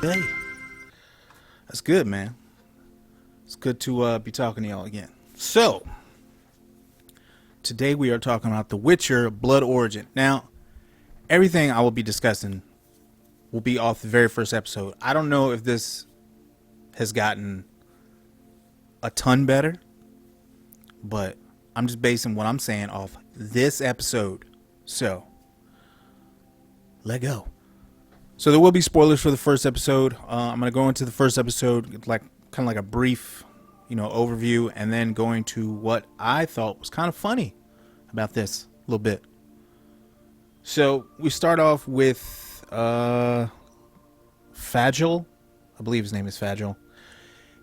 Hey, that's good, man. It's good to be talking to y'all again. So, today we are talking about The Witcher Blood Origin. Now, everything I will be discussing will be off the very first episode. I don't know if this has gotten a ton better, but I'm just basing what I'm saying off this episode. So, let go. So there will be spoilers for the first episode. I'm going to go into the first episode like kind of like a brief, overview, and then going to what I thought was kind of funny about this a little bit. So we start off with Fagil. I believe his name is Fagil.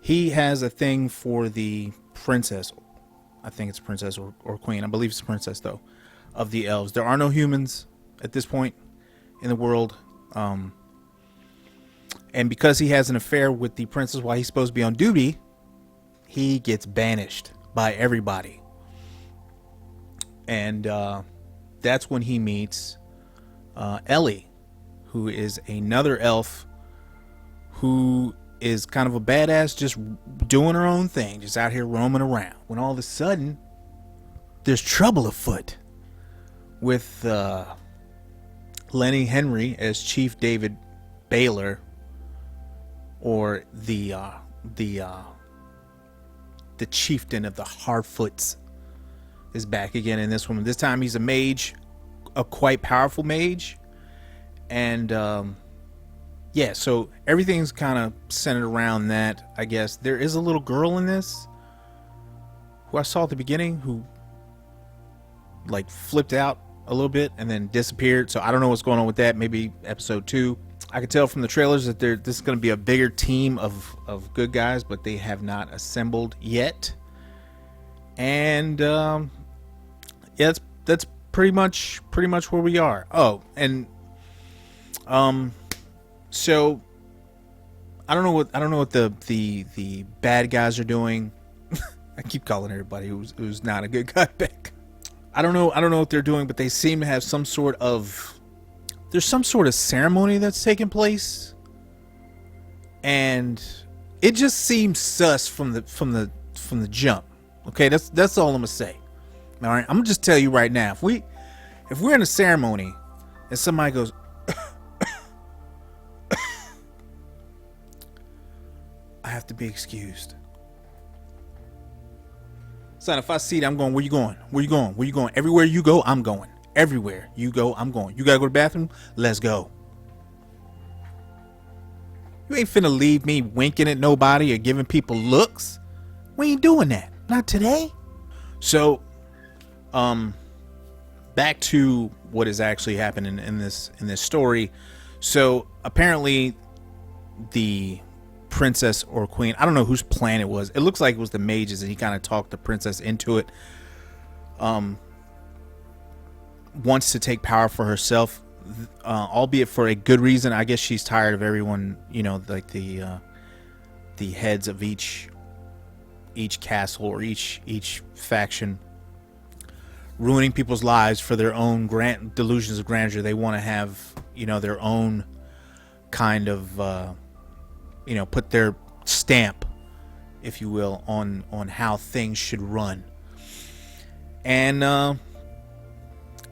He has a thing for the princess. I think it's princess or queen. I believe it's princess, though, of the elves. There are no humans at this point in the world. And because he has an affair with the princess while he's supposed to be on duty, he gets banished by everybody. And that's when he meets Ellie, who is another elf who is kind of a badass, just doing her own thing, just out here roaming around. When all of a sudden, there's trouble afoot with Lenny Henry as Chief David Baylor, or the chieftain of the Hardfoots, is back again in this one. This time he's a mage, a quite powerful mage, and so everything's kind of centered around that. I guess there is a little girl in this who I saw at the beginning who like flipped out a little bit and then disappeared. So I don't know what's going on with that. Maybe episode 2. I could tell from the trailers that this is going to be a bigger team of good guys, but they have not assembled yet. And that's pretty much where we are. Oh, and so I don't know what the bad guys are doing. I keep calling everybody who's not a good guy back. I don't know what they're doing, but they seem to have some sort of ceremony that's taking place, and it just seems sus from the jump. Okay, that's all I'm gonna say. All right, I'm gonna just tell you right now, if we're in a ceremony and somebody goes I have to be excused. Son, if I see that, I'm going, where you going? Where you going? Where you going? Everywhere you go, I'm going. Everywhere you go, I'm going. You gotta go to the bathroom? Let's go. You ain't finna leave me winking at nobody or giving people looks. We ain't doing that. Not today. So, back to what is actually happening in this story. So apparently the princess or queen, I don't know whose plan it was. It looks like it was the mages, and he kind of talked the princess into it. Wants to take power for herself, albeit for a good reason. I guess she's tired of everyone, like the heads of each castle or each faction ruining people's lives for their own delusions of grandeur. They want to have, their own kind of put their stamp, if you will, on how things should run. And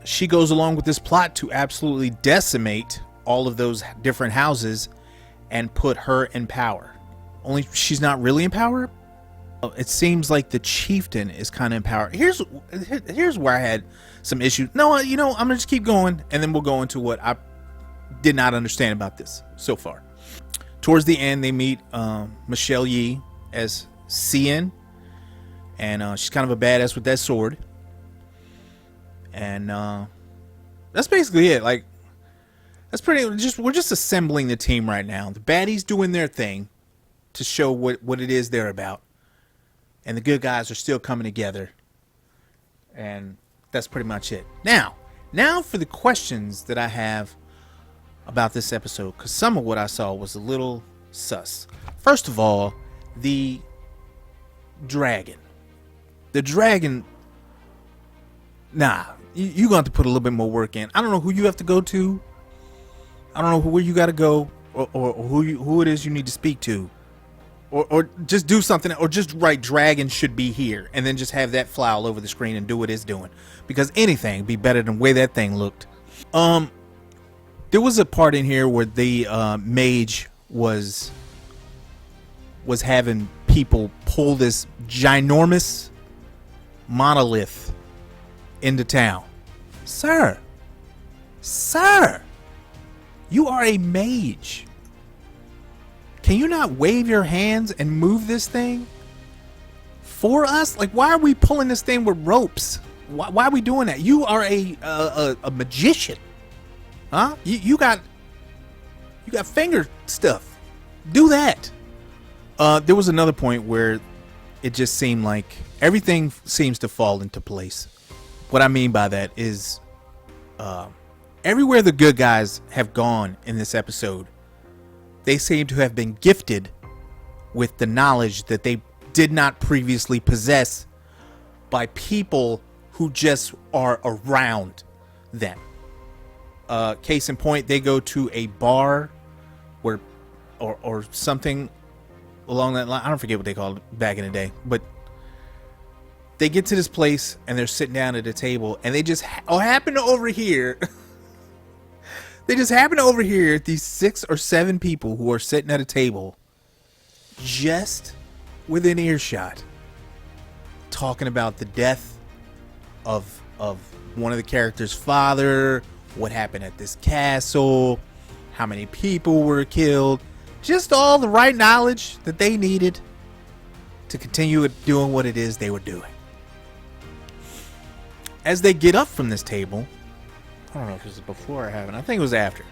she goes along with this plot to absolutely decimate all of those different houses and put her in power. Only she's not really in power. It seems like the chieftain is kind of in power. Here's where I had some issues. No, I'm gonna just keep going, and then we'll go into what I did not understand about this so far. Towards the end, they meet Michelle Yee as Cian, and she's kind of a badass with that sword. And that's basically it. Like, that's we're just assembling the team right now. The baddies doing their thing to show what it is they're about, and the good guys are still coming together. And that's pretty much it. Now for the questions that I have about this episode, because some of what I saw was a little sus. First of all, the dragon. Nah, you're going to have to put a little bit more work in. I don't know who you have to go to. I don't know where you got to go or who it is you need to speak to, or just do something, or just write dragon should be here, and then just have that fly all over the screen and do what it's doing, because anything would be better than the way that thing looked. There was a part in here where the mage was having people pull this ginormous monolith into town. Sir, you are a mage. Can you not wave your hands and move this thing for us? Like, why are we pulling this thing with ropes? Why are we doing that? You are a magician, huh? You got finger stuff. Do that. There was another point where it just seemed like everything seems to fall into place. What I mean by that is, everywhere the good guys have gone in this episode, they seem to have been gifted with the knowledge that they did not previously possess by people who just are around them. Case in point, they go to a bar where, or something along that line. I don't forget what they called it back in the day, but they get to this place and they're sitting down at a table, and they just happen to overhear. They just happen to overhear these 6 or 7 people who are sitting at a table, just within earshot, talking about the death of one of the characters' father, what happened at this castle, how many people were killed, just all the right knowledge that they needed to continue doing what it is they were doing. As they get up from this table, I don't know if it was before or after, I think it was after.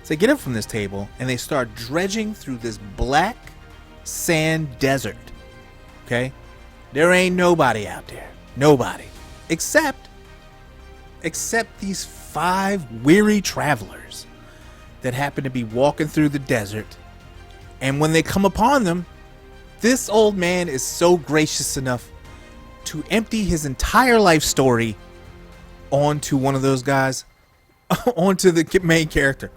So they get up from this table and they start dredging through this black sand desert. Okay? There ain't nobody out there. Nobody. Except these 5 weary travelers that happen to be walking through the desert. And when they come upon them, this old man is so gracious enough to empty his entire life story onto one of those guys, onto the main character.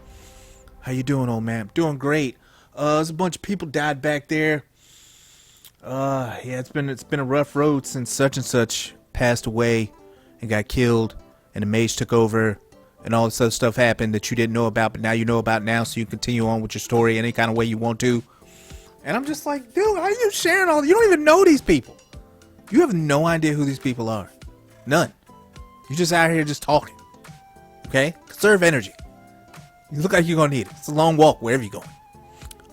How you doing, old man? Doing great. There's a bunch of people died back there. Yeah, it's been a rough road since such and such passed away and got killed, and the mage took over, and all this other stuff happened that you didn't know about, but now you know about now, so you continue on with your story any kind of way you want to. And I'm just like, dude, how are you sharing all? You don't even know these people. You have no idea who these people are. None. You're just out here just talking. Okay? Conserve energy. You look like you're going to need it. It's a long walk wherever you're going.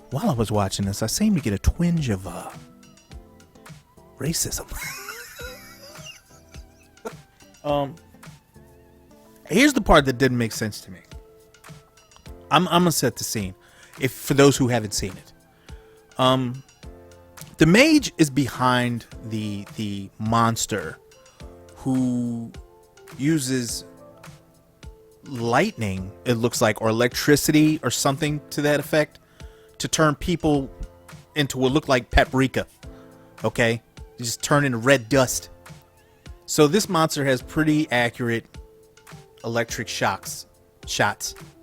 While I was watching this, I seemed to get a twinge of racism. Here's the part that didn't make sense to me. I'm going to set the scene for those who haven't seen it. The mage is behind the monster who uses lightning, it looks like, or electricity or something to that effect, to turn people into what look like paprika. Okay? You just turn into red dust. So this monster has pretty accurate electric shots,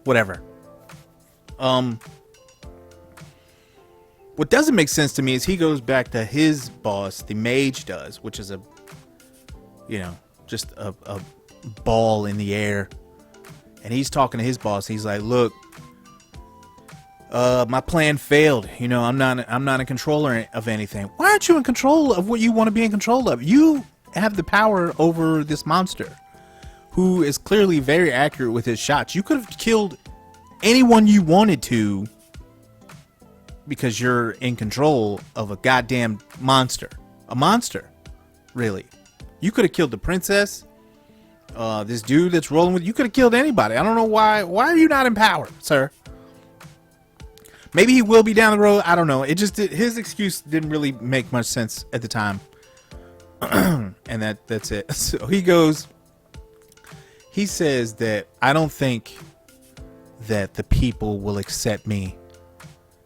whatever. What doesn't make sense to me is he goes back to his boss, the mage does, which is just a ball in the air. And he's talking to his boss. He's like, look, my plan failed. I'm not in control of anything. Why aren't you in control of what you want to be in control of? You have the power over this monster who is clearly very accurate with his shots. You could have killed anyone you wanted to because you're in control of a goddamn monster. A monster, really. You could have killed the princess. This dude that's rolling with you could have killed anybody. I don't know why. Why are you not in power, sir? Maybe he will be down the road. I don't know. His excuse didn't really make much sense at the time. And that's it. So he says that I don't think that the people will accept me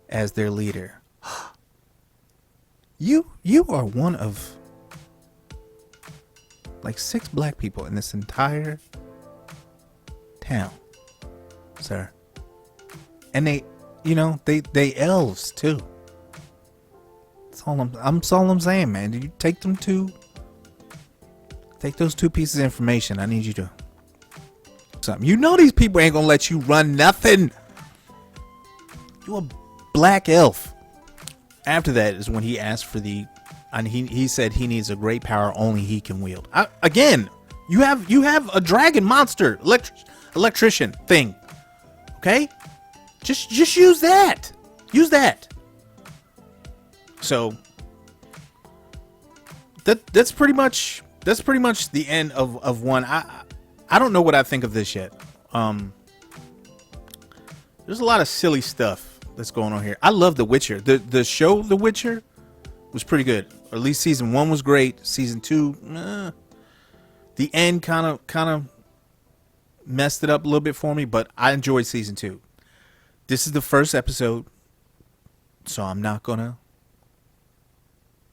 as their leader. You are one of like 6 black people in this entire town, sir. And they you know, they elves too. That's all I'm saying, man. Do you take those two pieces of information? I need you to something. You know these people ain't gonna let you run nothing. You a black elf. After that is when he asked for and he said he needs a great power only he can wield. Again, you have a dragon monster electrician thing. Okay, just use that. Use that. So that's pretty much the end of one. I don't know what I think of this yet. There's a lot of silly stuff that's going on here. I love The Witcher. The show The Witcher was pretty good. Or at least season 1 was great. Season 2, the end kind of messed it up a little bit for me, but I enjoyed season 2. This is the first episode, so I'm not gonna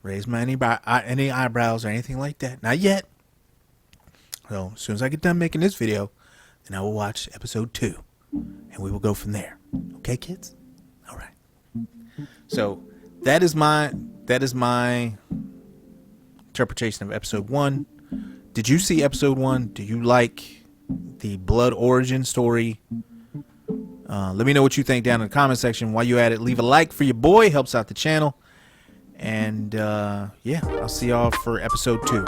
raise any eyebrows or anything like that. Not yet. So as soon as I get done making this video, then I will watch episode 2, and we will go from there. Okay, kids? All right. So that is my interpretation of episode 1. Did you see episode 1? Do you like the blood origin story? Let me know what you think down in the comment section. While you at it, leave a like for your boy. Helps out the channel. And yeah, I'll see y'all for episode 2.